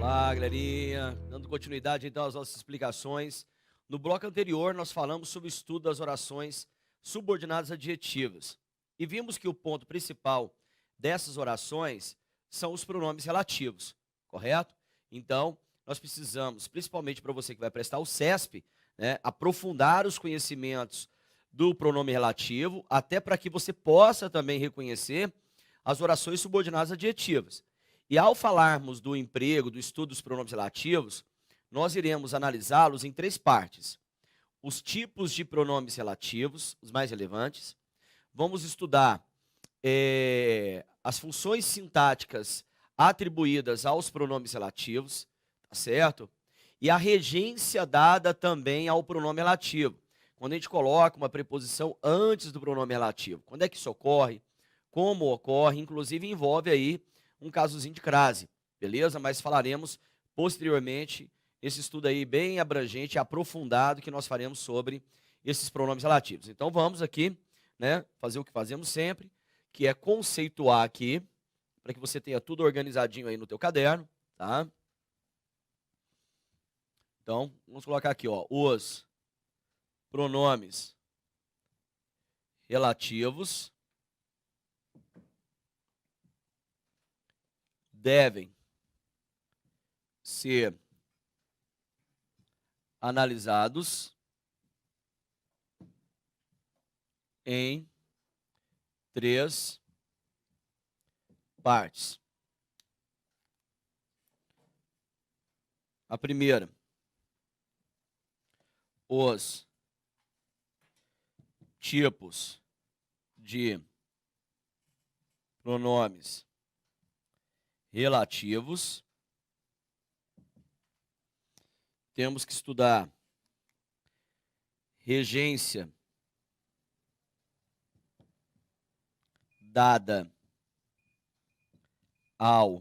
Olá, galerinha. Dando continuidade, então, às nossas explicações. No bloco anterior, nós falamos sobre o estudo das orações subordinadas adjetivas. E vimos que o ponto principal dessas orações são os pronomes relativos, correto? Então, nós precisamos, principalmente para você que vai prestar o CESP, né, aprofundar os conhecimentos do pronome relativo, até para que você possa também reconhecer as orações subordinadas adjetivas. E ao falarmos do emprego, do estudo dos pronomes relativos, nós iremos analisá-los em três partes. Os tipos de pronomes relativos, os mais relevantes. Vamos estudar as funções sintáticas atribuídas aos pronomes relativos, tá certo? E a regência dada também ao pronome relativo. Quando a gente coloca uma preposição antes do pronome relativo. Quando é que isso ocorre? Como ocorre? Inclusive envolve aí um casozinho de crase, beleza? Mas falaremos posteriormente esse estudo aí bem abrangente e aprofundado que nós faremos sobre esses pronomes relativos. Então vamos aqui, né, fazer o que fazemos sempre, que é conceituar aqui, para que você tenha tudo organizadinho aí no teu caderno, tá? Então, vamos colocar aqui, ó, os pronomes relativos devem ser analisados em três partes. A primeira, os tipos de pronomes relativos. Temos que estudar regência dada ao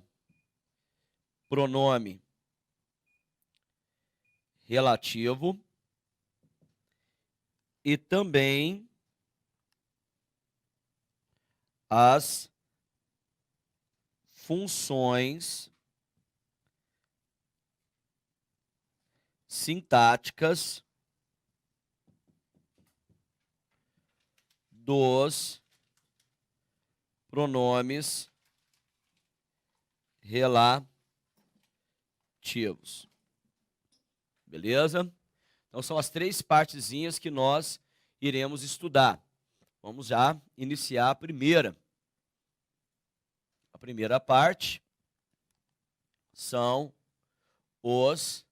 pronome relativo e também as funções sintáticas dos pronomes relativos. Beleza? Então são as três partezinhas que nós iremos estudar. Vamos já iniciar a primeira. A primeira parte são os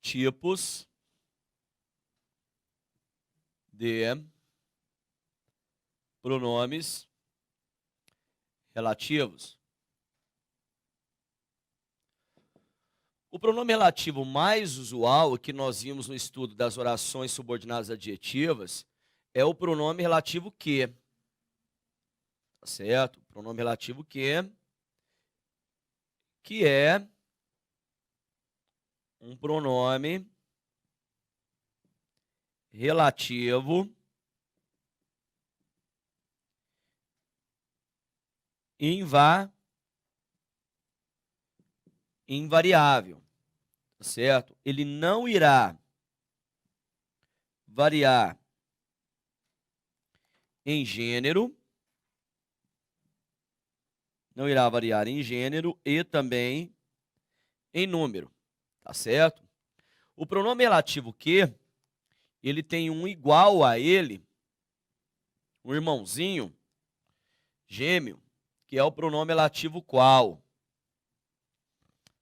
tipos de pronomes relativos. O pronome relativo mais usual que nós vimos no estudo das orações subordinadas adjetivas é o pronome relativo que. Tá certo? O pronome relativo que é um pronome relativo invariável, tá certo? Ele não irá variar em gênero, e também em número, tá certo? O pronome relativo que, ele tem um igual a ele, um irmãozinho gêmeo, que é o pronome relativo qual.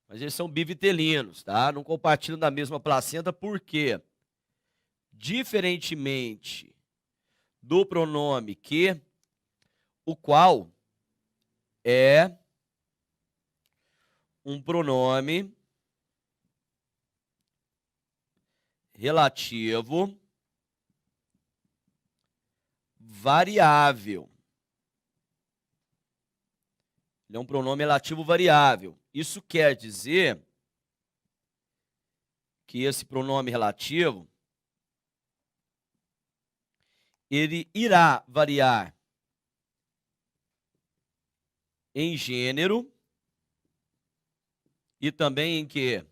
Mas eles são bivitelinos, tá? Não compartilham da mesma placenta, porque, diferentemente do pronome que, o qual é um pronome relativo variável. Ele é um pronome relativo variável. Isso quer dizer que esse pronome relativo ele irá variar em gênero E também em quê?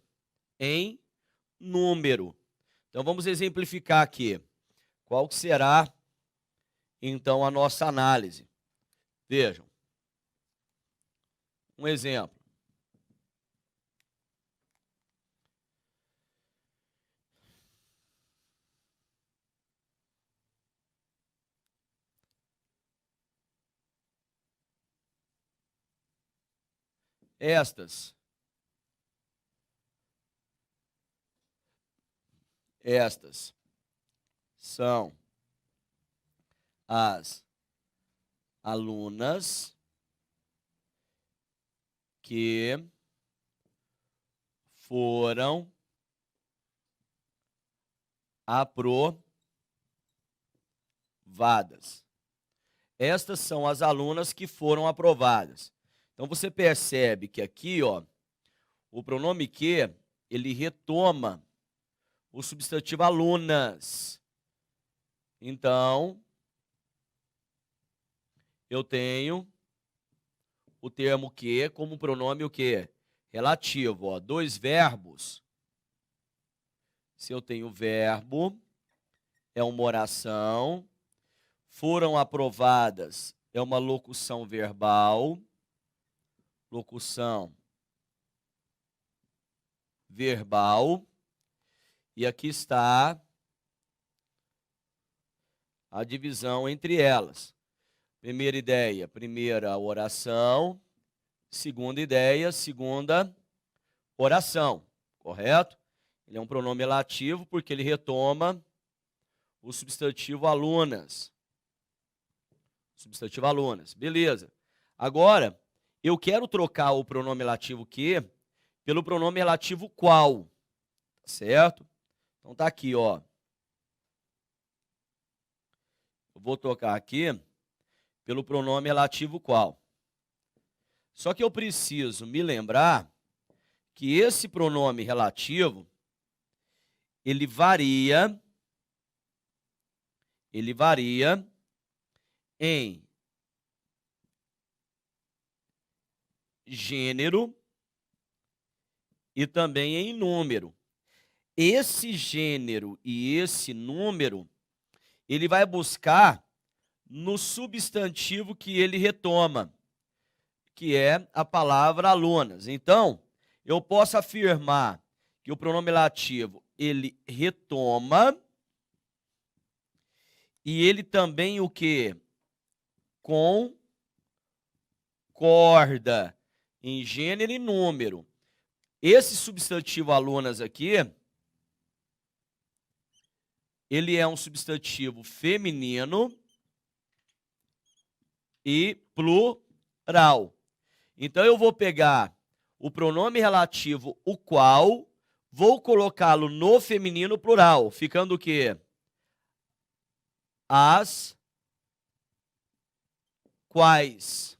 Em número. Então vamos exemplificar aqui. Qual que será, então, a nossa análise? Vejam. Um exemplo. Estas são as alunas que foram aprovadas. Estas são as alunas que foram aprovadas. Então você percebe que aqui, ó, o pronome que, ele retoma o substantivo alunas. Então, eu tenho o termo que como pronome o quê? Relativo, ó, dois verbos. Se eu tenho verbo, é uma oração. Foram aprovadas, é uma locução verbal. Locução verbal. E aqui está a divisão entre elas. Primeira ideia, primeira oração. Segunda ideia, segunda oração. Correto? Ele é um pronome relativo porque ele retoma o substantivo alunas. Substantivo alunas. Beleza. Agora, eu quero trocar o pronome relativo que pelo pronome relativo qual. Certo? Então tá aqui, ó. Eu vou trocar aqui pelo pronome relativo qual. Só que eu preciso me lembrar que esse pronome relativo, ele varia em gênero e também em número. Esse gênero e esse número, ele vai buscar no substantivo que ele retoma, que é a palavra alunas. Então, eu posso afirmar que o pronome relativo, ele retoma e ele também o quê? Concorda em gênero e número. Esse substantivo alunas aqui, ele é um substantivo feminino e plural. Então, eu vou pegar o pronome relativo o qual, vou colocá-lo no feminino plural, ficando o quê? As quais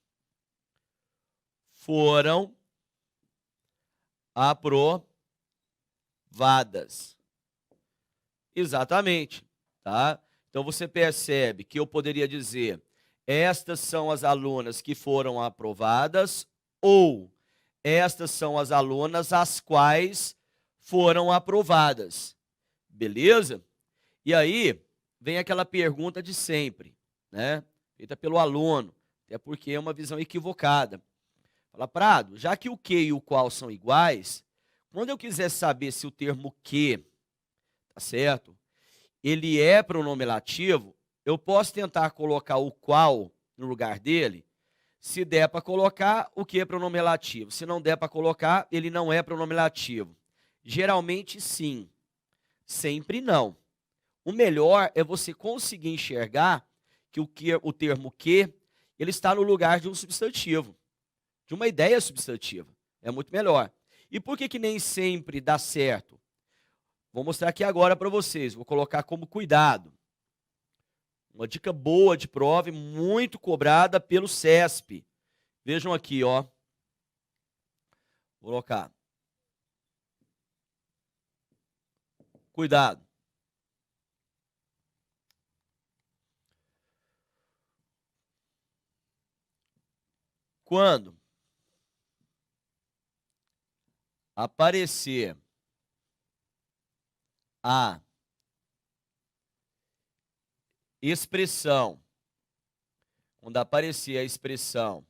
foram aprovadas. Exatamente, tá? Então você percebe que eu poderia dizer: estas são as alunas que foram aprovadas, ou estas são as alunas as quais foram aprovadas. Beleza? E aí vem aquela pergunta de sempre, né? Feita pelo aluno, até porque é uma visão equivocada. Fala, Prado, já que o que e o qual são iguais, quando eu quiser saber se o termo que, tá certo, ele é pronome relativo, eu posso tentar colocar o qual no lugar dele. Se der para colocar, o que é pronome relativo? Se não der para colocar, ele não é pronome relativo. Geralmente, sim. Sempre não. O melhor é você conseguir enxergar que o termo que, ele está no lugar de um substantivo, de uma ideia substantiva. É muito melhor. E por que que nem sempre dá certo? Vou mostrar aqui agora para vocês. Vou colocar como cuidado. Uma dica boa de prova e muito cobrada pelo CESP. Vejam aqui, ó. Vou colocar. Cuidado. Quando aparecer a expressão, quando aparecer a expressão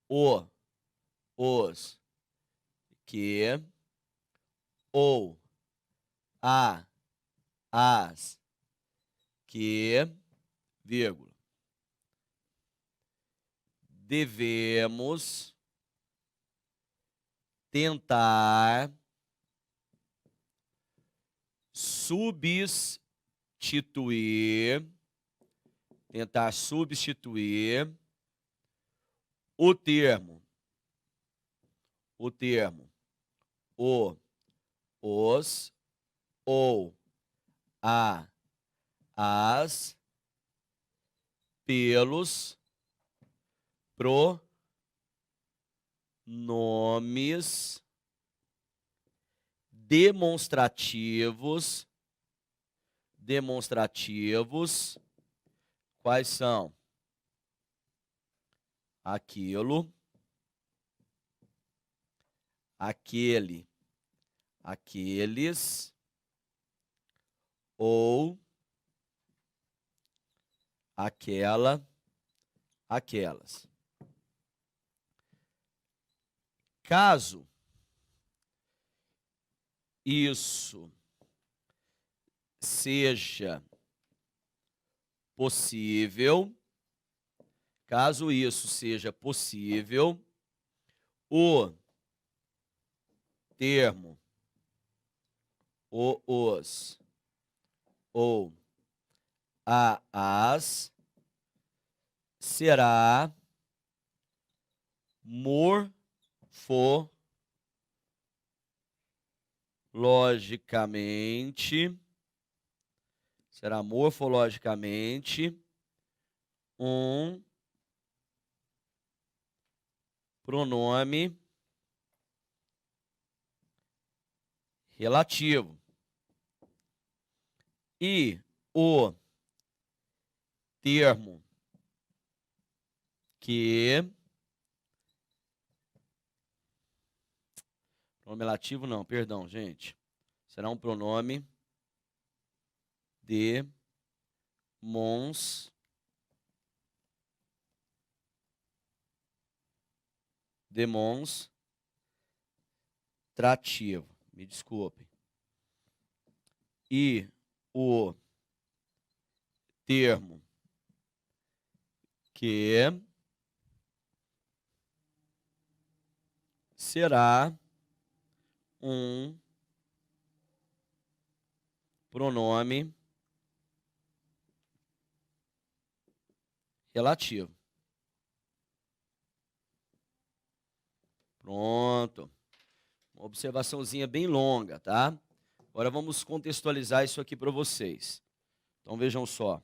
os, que, ou, as, que, vírgula, devemos tentar substituir o termo, o, os, ou, as, pelos pronomes demonstrativos, quais são? Aquilo, aquele, aqueles, ou aquela, aquelas. Caso isso seja possível, o termo os ou as será morfologicamente um pronome relativo. E o termo que, pronome relativo não, perdão, gente, será um pronome demonstrativo, me desculpem. E o termo que será um pronome relativo. Pronto. Uma observaçãozinha bem longa, tá? Agora vamos contextualizar isso aqui para vocês. Então vejam só.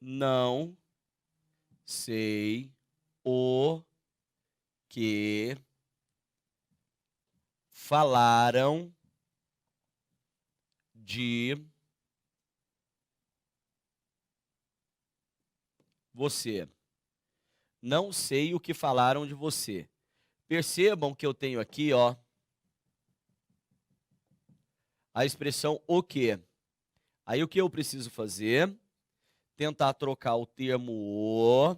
Não sei o que falaram de você. Não sei o que falaram de você. Percebam que eu tenho aqui, ó, a expressão o que. Aí o que eu preciso fazer? Tentar trocar o termo o,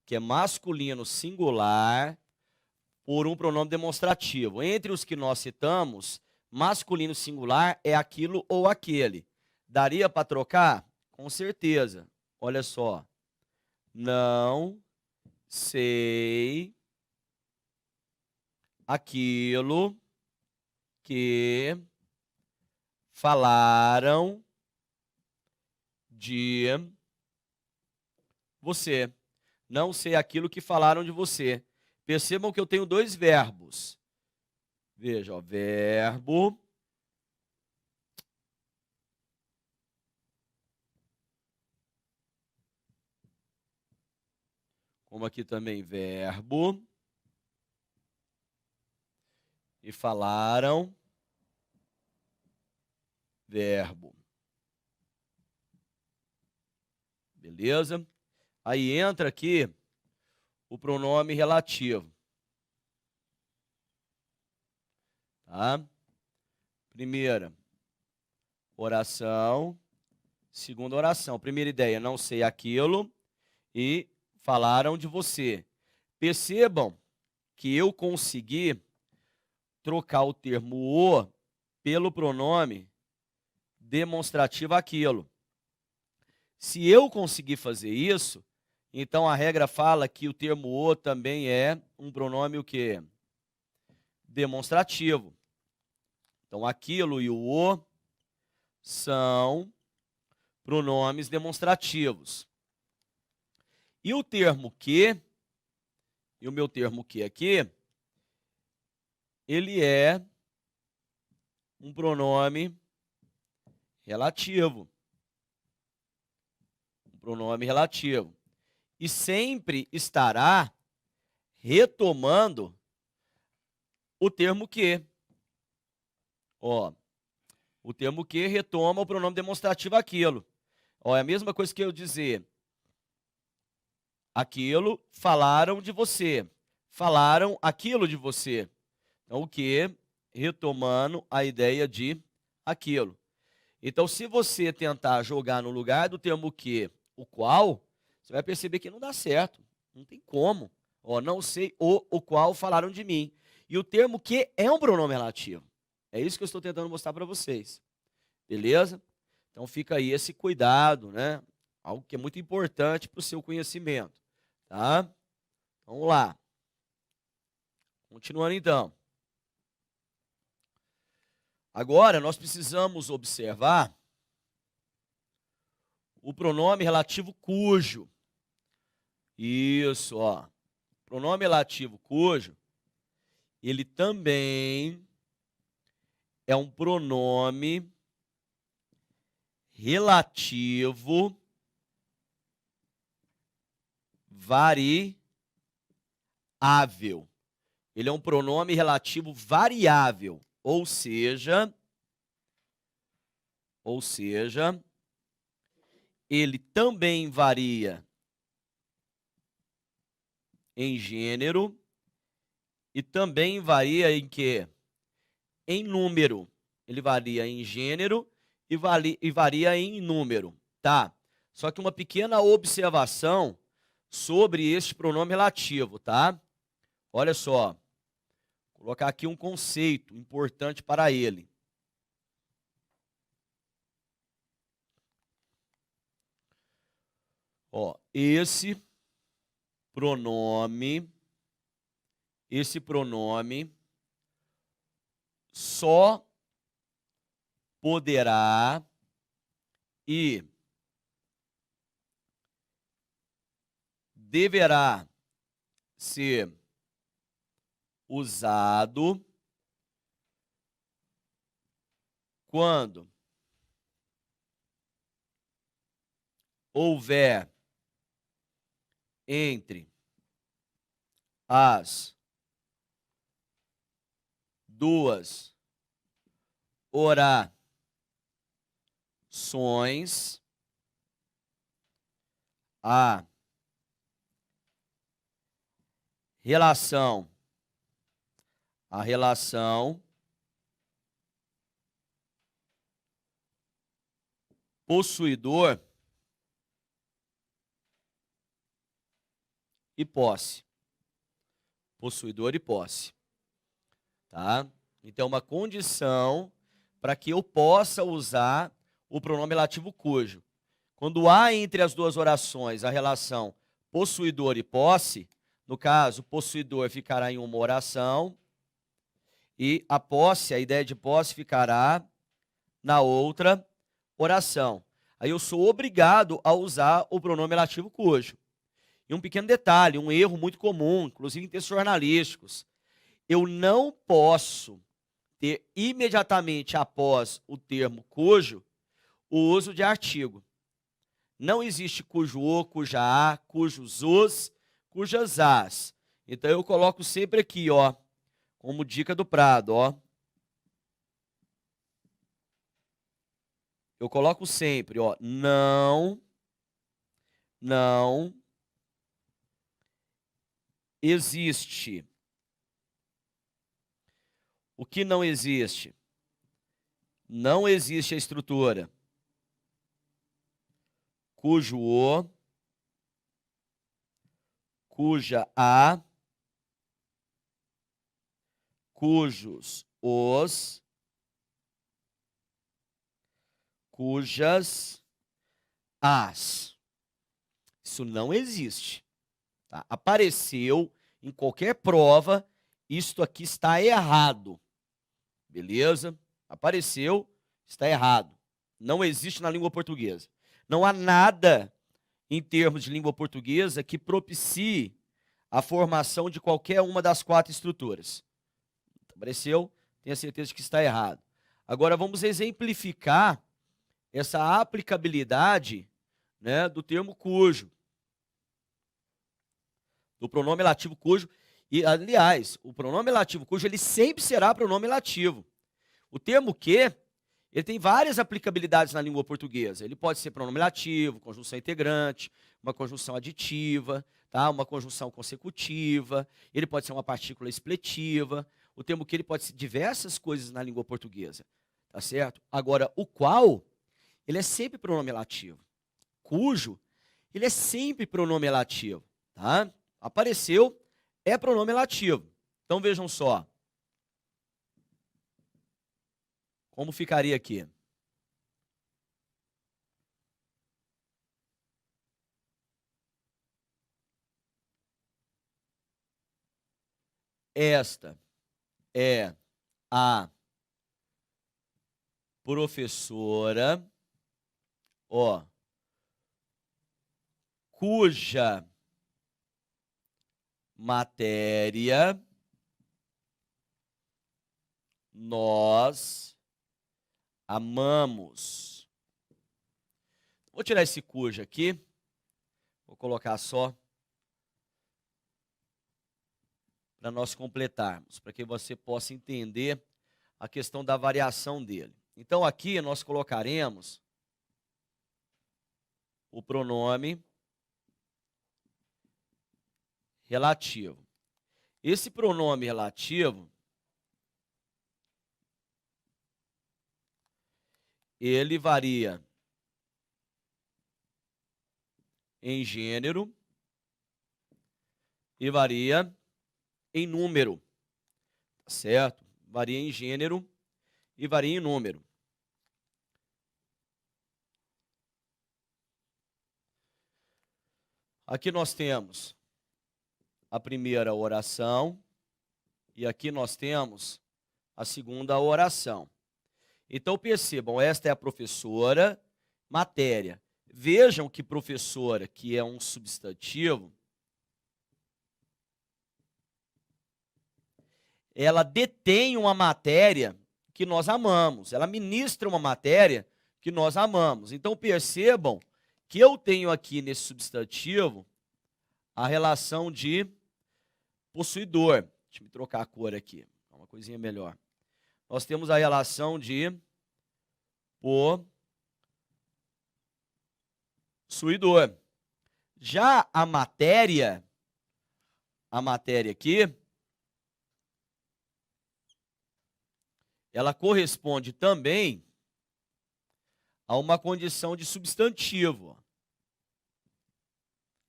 que é masculino singular, por um pronome demonstrativo. Entre os que nós citamos, masculino singular é aquilo ou aquele. Daria para trocar? Com certeza. Olha só. Não sei aquilo que falaram de você. Não sei aquilo que falaram de você. Percebam que eu tenho dois verbos. Veja, ó, verbo como aqui também verbo, e falaram, verbo. Beleza? Aí entra aqui o pronome relativo. Tá? Primeira oração, segunda oração. Primeira ideia, não sei aquilo, e falaram de você. Percebam que eu consegui trocar o termo o pelo pronome demonstrativo aquilo. Se eu conseguir fazer isso, então a regra fala que o termo o também é um pronome o quê? Demonstrativo. Então aquilo e o o são pronomes demonstrativos. E o termo que, e o meu termo que aqui, ele é um pronome relativo. Um pronome relativo. E sempre estará retomando o termo que. Ó, o termo que retoma o pronome demonstrativo aquilo. Ó, é a mesma coisa que eu dizer aquilo, falaram de você. Falaram aquilo de você. Então, o que retomando a ideia de aquilo. Então, se você tentar jogar no lugar do termo que, o qual, você vai perceber que não dá certo. Não tem como. Ó, não sei o qual falaram de mim. E o termo que é um pronome relativo. É isso que eu estou tentando mostrar para vocês. Beleza? Então, fica aí esse cuidado, né? Algo que é muito importante para o seu conhecimento. Tá? Vamos lá. Continuando, então. Agora, nós precisamos observar o pronome relativo cujo. Isso, ó. Pronome relativo cujo, ele também é um pronome relativo variável. Ele é um pronome relativo variável, ou seja, ele também varia em gênero e também varia em quê? Em número. Ele varia em gênero e varia em número, tá? Só que uma pequena observação sobre este pronome relativo, tá? Olha só, vou colocar aqui um conceito importante para ele. Ó, esse pronome só poderá e deverá ser usado quando houver entre as duas orações a relação possuidor e posse. Possuidor e posse. Tá? Então, uma condição para que eu possa usar o pronome relativo cujo. Quando há entre as duas orações a relação possuidor e posse, no caso, possuidor ficará em uma oração e a posse, a ideia de posse, ficará na outra oração. Aí eu sou obrigado a usar o pronome relativo cujo. E um pequeno detalhe, um erro muito comum, inclusive em textos jornalísticos. Eu não posso ter imediatamente após o termo cujo o uso de artigo. Não existe cujo o, cuja a, cujos os, cujas as. Então eu coloco sempre aqui, ó, como dica do Prado, ó. Eu coloco sempre, ó, não existe. O que não existe? Não existe a estrutura cujo o, cuja a, cujos os, cujas as. Isso não existe. Tá? Apareceu em qualquer prova, isto aqui está errado. Beleza? Apareceu, está errado. Não existe na língua portuguesa. Não há nada em termos de língua portuguesa que propicie a formação de qualquer uma das 4 estruturas. Apareceu, tenha certeza de que está errado. Agora vamos exemplificar essa aplicabilidade, né, do termo cujo, do pronome lativo cujo. E, aliás, o pronome lativo cujo, ele sempre será pronome lativo. O termo que, ele tem várias aplicabilidades na língua portuguesa. Ele pode ser pronome lativo, conjunção integrante, uma conjunção aditiva, tá? Uma conjunção consecutiva, ele pode ser uma partícula expletiva. O termo que, ele pode ser diversas coisas na língua portuguesa, tá certo? Agora, o qual, ele é sempre pronome lativo. Cujo, ele é sempre pronome lativo, tá? Apareceu, é pronome lativo. Então, vejam só. Como ficaria aqui? Esta é a professora, ó, cuja matéria nós amamos. Vou tirar esse cuja aqui, vou colocar só para nós completarmos, para que você possa entender a questão da variação dele. Então aqui nós colocaremos o pronome relativo. Esse pronome relativo, ele varia em gênero e varia em número, tá certo? Varia em gênero e varia em número. Aqui nós temos a primeira oração e aqui nós temos a segunda oração. Então percebam, esta é a professora, matéria. Vejam que professora, que é um substantivo, ela detém uma matéria que nós amamos, ela ministra uma matéria que nós amamos. Então percebam que eu tenho aqui nesse substantivo a relação de possuidor. Deixa eu trocar a cor aqui, uma coisinha melhor. Nós temos a relação de possuidor. Já a matéria aqui, ela corresponde também a uma condição de substantivo.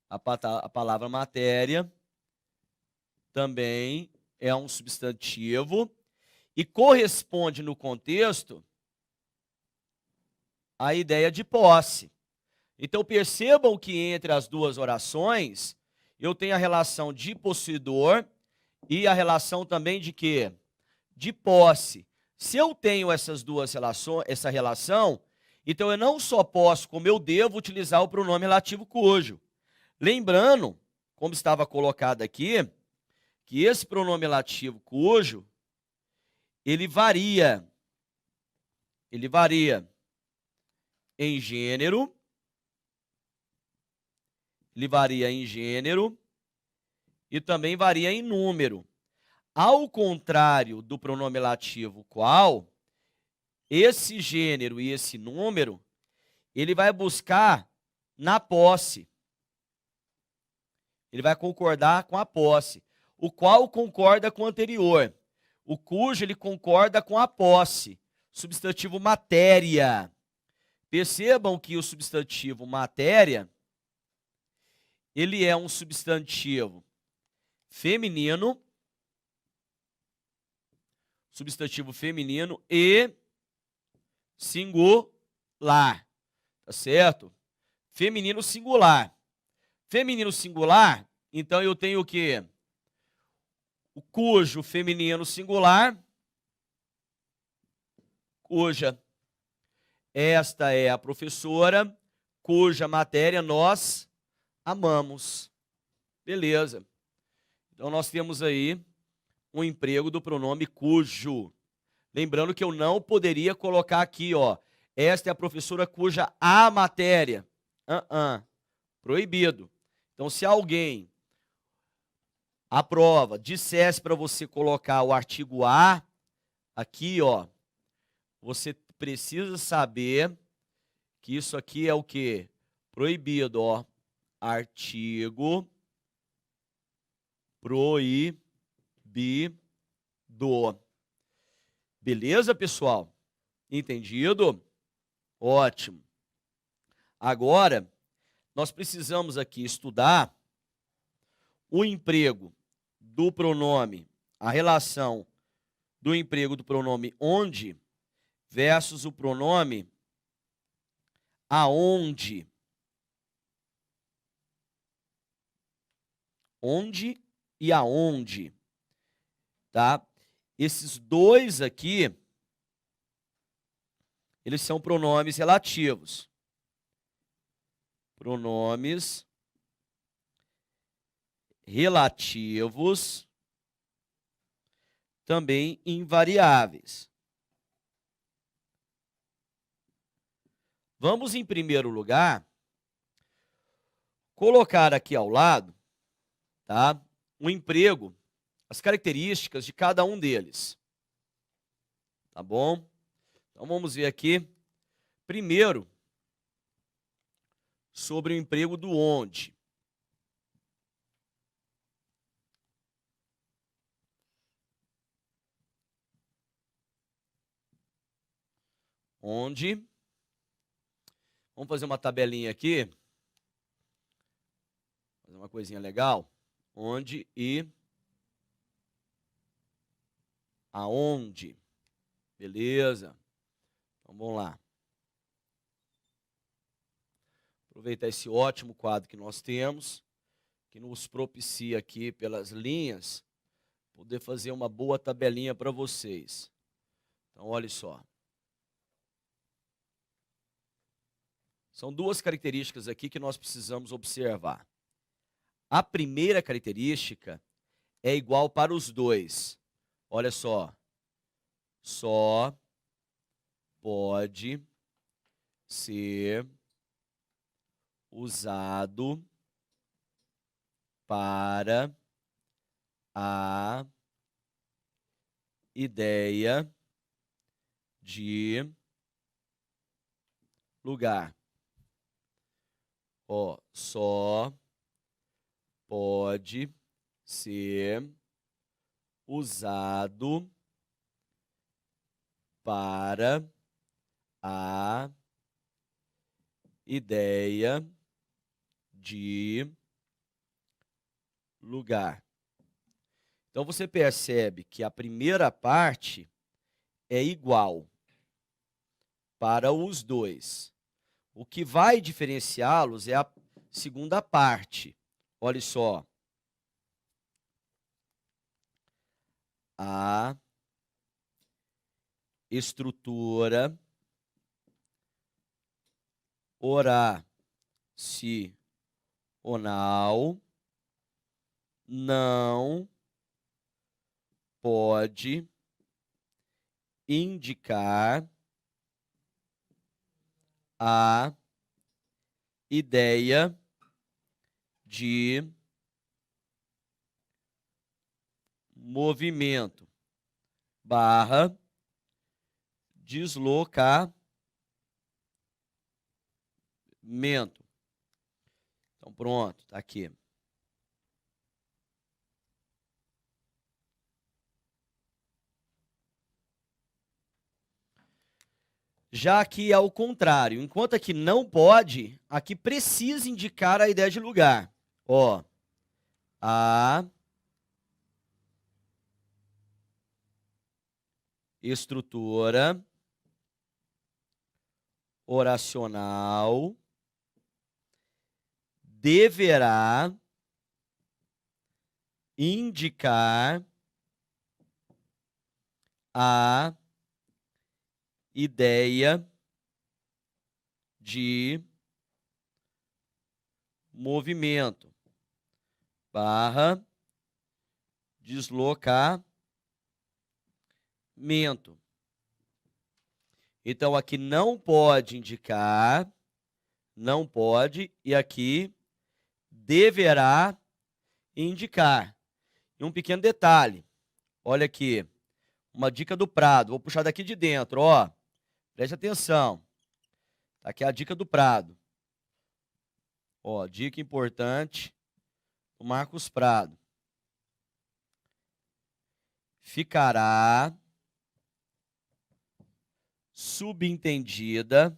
A palavra matéria também é um substantivo e corresponde no contexto à ideia de posse. Então percebam que entre as duas orações eu tenho a relação de possuidor e a relação também de quê? De posse. Se eu tenho essas duas relações, essa relação, então eu não só posso, como eu devo utilizar o pronome relativo cujo. Lembrando, como estava colocado aqui, que esse pronome relativo cujo, ele varia em gênero, e também varia em número. Ao contrário do pronome lativo qual, esse gênero e esse número, ele vai buscar na posse. Ele vai concordar com a posse. O qual concorda com o anterior. O cujo ele concorda com a posse. Substantivo matéria. Percebam que o substantivo matéria, ele é um substantivo feminino, e singular, tá certo? Feminino singular. Feminino singular, então eu tenho o quê? O cujo feminino singular, cuja esta é a professora, cuja matéria nós amamos. Beleza. Então nós temos aí um emprego do pronome cujo. Lembrando que eu não poderia colocar aqui, ó, esta é a professora cuja a matéria. Proibido. Então, se alguém, a prova, dissesse para você colocar o artigo a aqui, ó, você precisa saber que isso aqui é o quê? Proibido, ó. Artigo proibido. Beleza, pessoal? Entendido? Ótimo. Agora, nós precisamos aqui estudar o emprego do pronome, a relação do emprego do pronome onde versus o pronome aonde. Onde e aonde, tá? Esses dois aqui, eles são pronomes relativos. Pronomes relativos, também invariáveis. Vamos, em primeiro lugar, colocar aqui ao lado, tá, o emprego, as características de cada um deles. Tá bom? Então, vamos ver aqui, primeiro, sobre o emprego do onde. Onde. Vamos fazer uma tabelinha aqui. Fazer uma coisinha legal. Onde e aonde. Beleza? Então, vamos lá. Aproveitar esse ótimo quadro que nós temos, que nos propicia aqui pelas linhas, poder fazer uma boa tabelinha para vocês. Então, olha só. São duas características aqui que nós precisamos observar. A primeira característica é igual para os dois. Olha só. Só pode ser usado para a ideia de lugar. Ó, só pode ser usado para a ideia de lugar. Então, você percebe que a primeira parte é igual para os dois. O que vai diferenciá-los é a segunda parte. Olha só. A estrutura oracional não pode indicar a ideia de movimento barra deslocamento. Então, pronto, tá aqui. Já aqui é o contrário. Enquanto aqui não pode, aqui precisa indicar a ideia de lugar. Ó, a estrutura oracional deverá indicar a ideia de movimento barra deslocamento. Então, aqui não pode indicar, não pode, e aqui deverá indicar. E um pequeno detalhe, olha aqui, uma dica do Prado, vou puxar daqui de dentro, ó, preste atenção, tá aqui a dica do Prado. Ó, dica importante do Marcos Prado. Ficará subentendida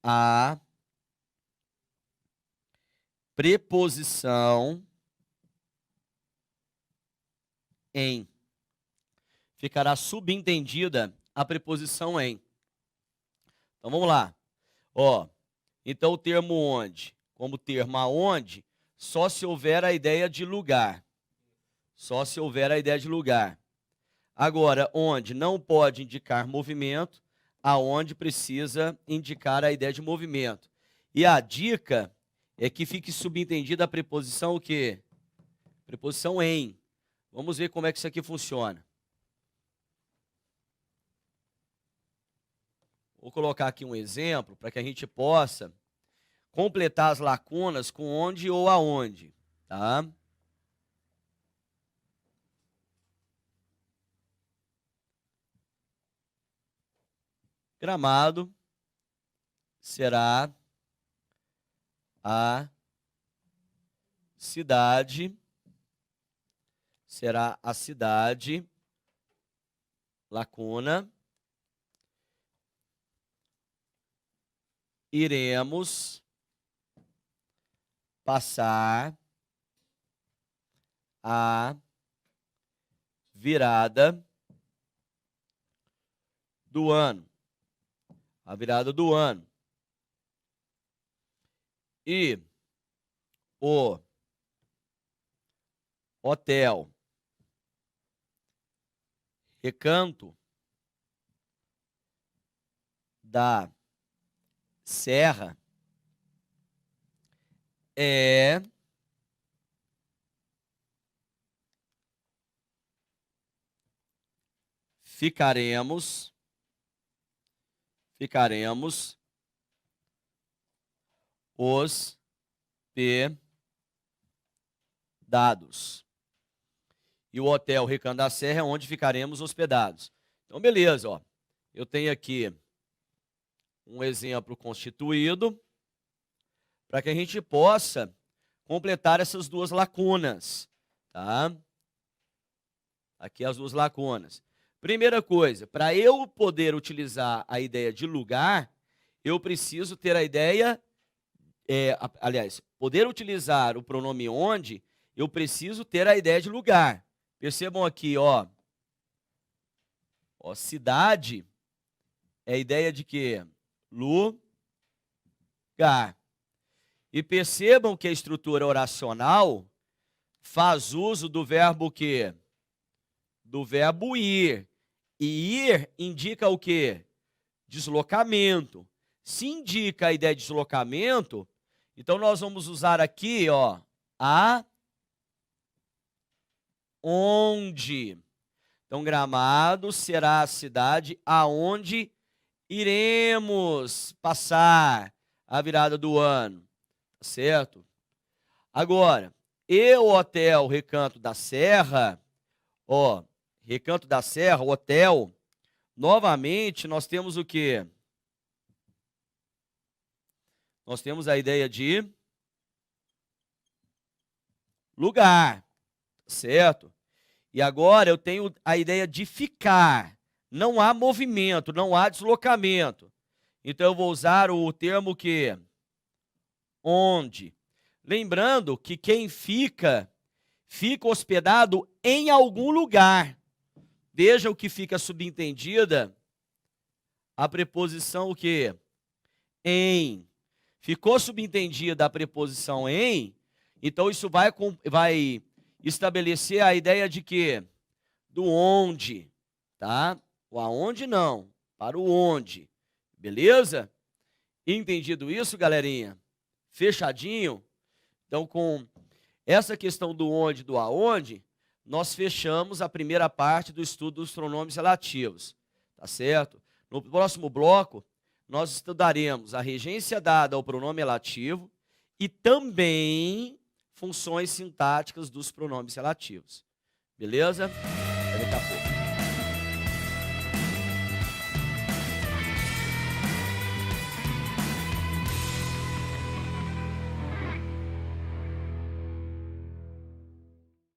a preposição em. Ficará subentendida a preposição em. Então, vamos lá. Ó, então, o termo onde, como termo aonde, só se houver a ideia de lugar. Só se houver a ideia de lugar. Agora, onde não pode indicar movimento, aonde precisa indicar a ideia de movimento. E a dica é que fique subentendida a preposição o quê? Preposição em. Vamos ver como é que isso aqui funciona. Vou colocar aqui um exemplo para que a gente possa completar as lacunas com onde ou aonde, tá? Gramado será a cidade, lacuna, iremos passar a virada do ano. A virada do ano. E o hotel Recanto da Serra é ficaremos hospedados. E o hotel Recanto da Serra é onde ficaremos hospedados. Então, beleza, ó. Eu tenho aqui um exemplo constituído para que a gente possa completar essas duas lacunas, tá? Aqui as duas lacunas. Primeira coisa, para eu poder utilizar a ideia de lugar, eu preciso ter a ideia, poder utilizar o pronome onde, eu preciso ter a ideia de lugar. Percebam aqui, ó, cidade é a ideia de quê? Lugar. E percebam que a estrutura oracional faz uso do verbo o quê? Do verbo ir. E ir indica o quê? Deslocamento. Se indica a ideia de deslocamento, então nós vamos usar aqui, ó, onde. Então, Gramado será a cidade aonde iremos passar a virada do ano, certo? Agora, e o hotel Recanto da Serra, ó, Recanto da Serra, hotel, novamente nós temos o quê? Nós temos a ideia de lugar, certo? E agora eu tenho a ideia de ficar. Não há movimento, não há deslocamento. Então eu vou usar o termo que? Onde. Lembrando que quem fica hospedado em algum lugar. Veja o que fica subentendida a preposição o quê? Em. Ficou subentendida a preposição em, então isso vai estabelecer a ideia de quê? Do onde, tá? O aonde não, para o onde. Beleza? Entendido isso, galerinha? Fechadinho? Então, com essa questão do onde e do aonde, nós fechamos a primeira parte do estudo dos pronomes relativos, tá certo? No próximo bloco, nós estudaremos a regência dada ao pronome relativo e também funções sintáticas dos pronomes relativos. Beleza? Até daqui a pouco.